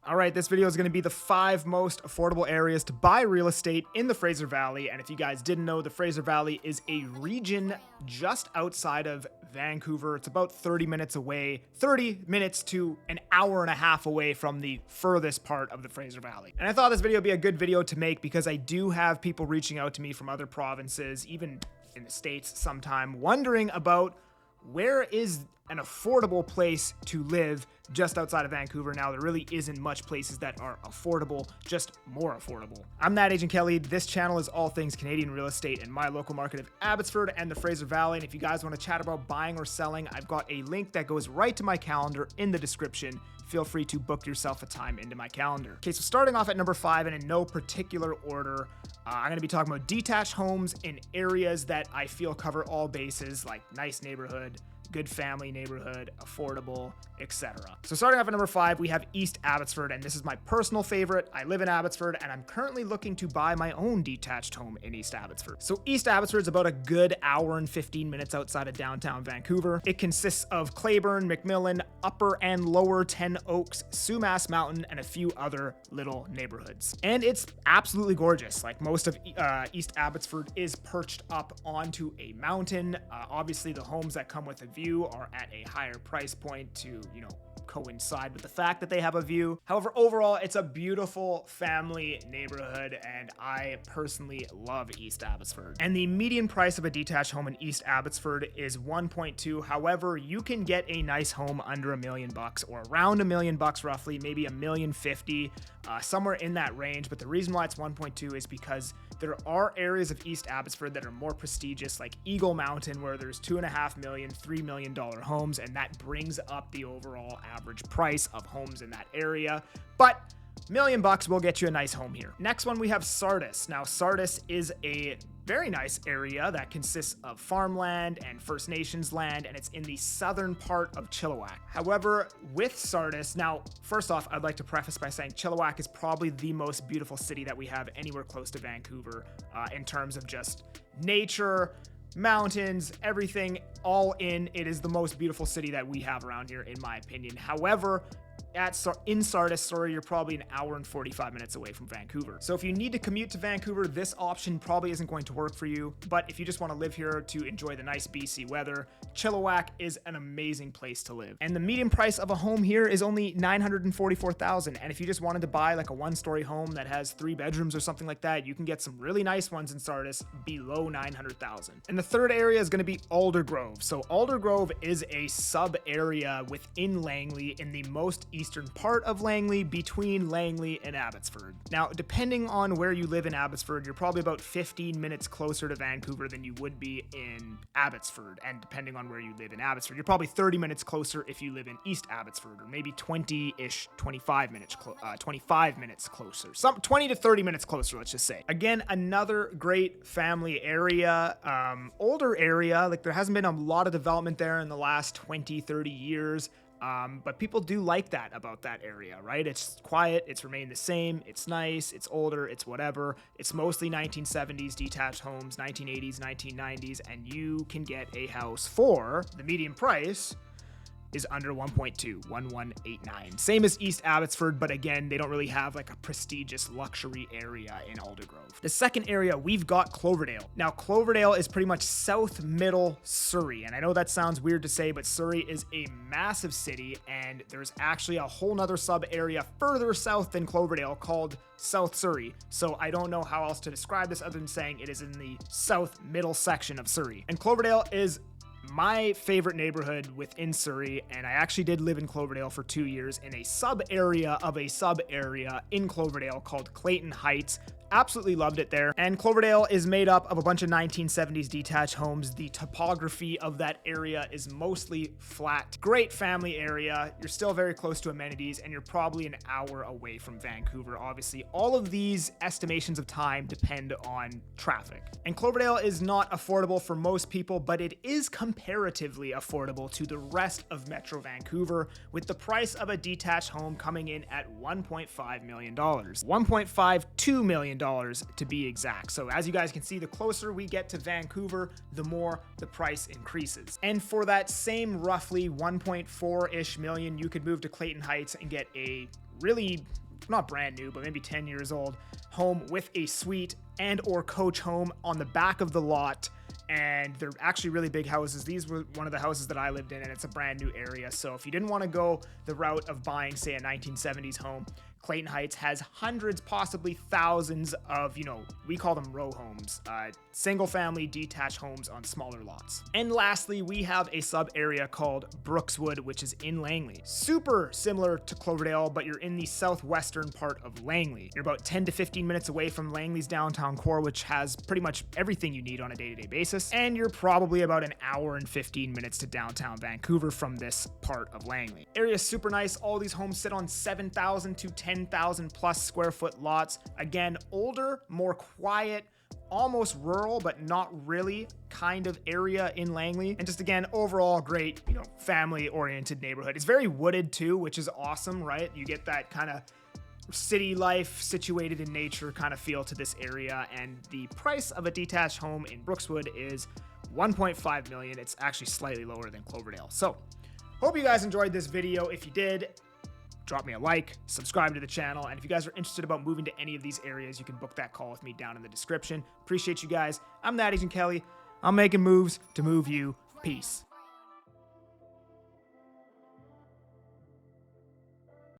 All right, this video is going to be the 5 most affordable areas to buy real estate in the Fraser Valley. And if you guys didn't know, the Fraser Valley is a region just outside of Vancouver. It's about 30 minutes away, 30 minutes to an hour and a half away from the furthest part of the Fraser Valley. And I thought this video would be a good video to make because I do have people reaching out to me from other provinces, even in the States sometime, wondering about where is an affordable place to live just outside of Vancouver. Now, there really isn't much places that are affordable, just more affordable. I'm Thatagentkelly. This channel is all things Canadian real estate in my local market of Abbotsford and the Fraser Valley. And if you guys want to chat about buying or selling, I've got a link that goes right to my calendar in the description. Feel free to book yourself a time into my calendar. Okay, so starting off at number 5 and in no particular order, I'm going to be talking about detached homes in areas that I feel cover all bases, like nice neighborhood, good family neighborhood, affordable, etc. So starting off at number 5, we have East Abbotsford, and this is my personal favorite. I live in Abbotsford, and I'm currently looking to buy my own detached home in East Abbotsford. So East Abbotsford is about a good hour and 15 minutes outside of downtown Vancouver. It consists of Clayburn, McMillan, Upper and Lower 10 Oaks, Sumas Mountain, and a few other little neighborhoods. And it's absolutely gorgeous. Like, most of East Abbotsford is perched up onto a mountain. Obviously, the homes that come with a view are at a higher price point to, coincide with the fact that they have a view. However, overall, it's a beautiful family neighborhood, and I personally love East Abbotsford. And the median price of a detached home in East Abbotsford is 1.2. However, you can get a nice home under $1 million, or around $1 million roughly, maybe $1,050,000, somewhere in that range. But the reason why it's 1.2 is because there are areas of East Abbotsford that are more prestigious, like Eagle Mountain, where there's $2.5 million, $3 million homes, and that brings up the overall average price of homes in that area. But $1 million will get you a nice home here. Next one, we have Sardis. Now, Sardis is a very nice area that consists of farmland and First Nations land, and it's in the southern part of Chilliwack. However, with Sardis, now, first off, I'd like to preface by saying Chilliwack is probably the most beautiful city that we have anywhere close to Vancouver, in terms of just nature, mountains, everything all in. It is the most beautiful city that we have around here, in my opinion. However, in Sardis, you're probably an hour and 45 minutes away from Vancouver. So if you need to commute to Vancouver, this option probably isn't going to work for you. But if you just want to live here to enjoy the nice BC weather, Chilliwack is an amazing place to live. And the median price of a home here is only $944,000. And if you just wanted to buy like a 1-story home that has 3 bedrooms or something like that, you can get some really nice ones in Sardis below $900,000. And the third area is going to be Aldergrove. So Aldergrove is a sub area within Langley, in the most eastern part of Langley, between Langley and Abbotsford. Now, depending on where you live in Abbotsford, you're probably about 15 minutes closer to Vancouver than you would be in Abbotsford. And depending on where you live in Abbotsford, you're probably 30 minutes closer if you live in East Abbotsford, or maybe 25 minutes closer. 20 to 30 minutes closer, let's just say. Again, another great family area, older area. Like, there hasn't been a lot of development there in the last 20, 30 years. But people do like that about that area, right? It's quiet, it's remained the same, it's nice, it's older, it's whatever. It's mostly 1970s detached homes, 1980s, 1990s, and you can get a house for the median price is under 1.2, 1189. Same as East Abbotsford, but again, they don't really have like a prestigious luxury area in Aldergrove. The second area, we've got Cloverdale. Now, Cloverdale is pretty much south middle Surrey, and I know that sounds weird to say, but Surrey is a massive city, and there's actually a whole nother sub area further south than Cloverdale called South Surrey. So I don't know how else to describe this other than saying it is in the south middle section of Surrey. And Cloverdale is my favorite neighborhood within Surrey, and I actually did live in Cloverdale for 2 years in a sub area of a sub area in Cloverdale called Clayton Heights. Absolutely loved it there. And Cloverdale is made up of a bunch of 1970s detached homes. The topography of that area is mostly flat. Great family area. You're still very close to amenities, and you're probably an hour away from Vancouver. Obviously, all of these estimations of time depend on traffic. And Cloverdale is not affordable for most people, but it is comparatively affordable to the rest of Metro Vancouver, with the price of a detached home coming in at $1.5 million. $1.52 million to be exact. So as you guys can see, the closer we get to Vancouver, the more the price increases. And for that same roughly 1.4-ish million, you could move to Clayton Heights and get a really not brand new, but maybe 10 years old home with a suite and or coach home on the back of the lot. And they're actually really big houses. These were one of the houses that I lived in, and it's a brand new area. So if you didn't want to go the route of buying, say, a 1970s home, Clayton Heights has hundreds, possibly thousands of, we call them row homes, single family detached homes on smaller lots. And lastly, we have a sub area called Brookswood, which is in Langley. Super similar to Cloverdale, but you're in the southwestern part of Langley. You're about 10 to 15 minutes away from Langley's downtown core, which has pretty much everything you need on a day-to-day basis. And you're probably about an hour and 15 minutes to downtown Vancouver from this part of Langley. Area's super nice. All these homes sit on 7,000 to 10,000 plus square foot lots. Again, older, more quiet, almost rural, but not really kind of area in Langley. And just again, overall great, family oriented neighborhood. It's very wooded too, which is awesome, right? You get that kind of city life situated in nature kind of feel to this area. And the price of a detached home in Brookswood is $1.5 million. It's actually slightly lower than Cloverdale. So hope you guys enjoyed this video. If you did, drop me a like, subscribe to the channel, and if you guys are interested about moving to any of these areas, you can book that call with me down in the description. Appreciate you guys. I'm 𝐎𝐻𝐇𝐄𝐒. I'm making moves to move you. Peace.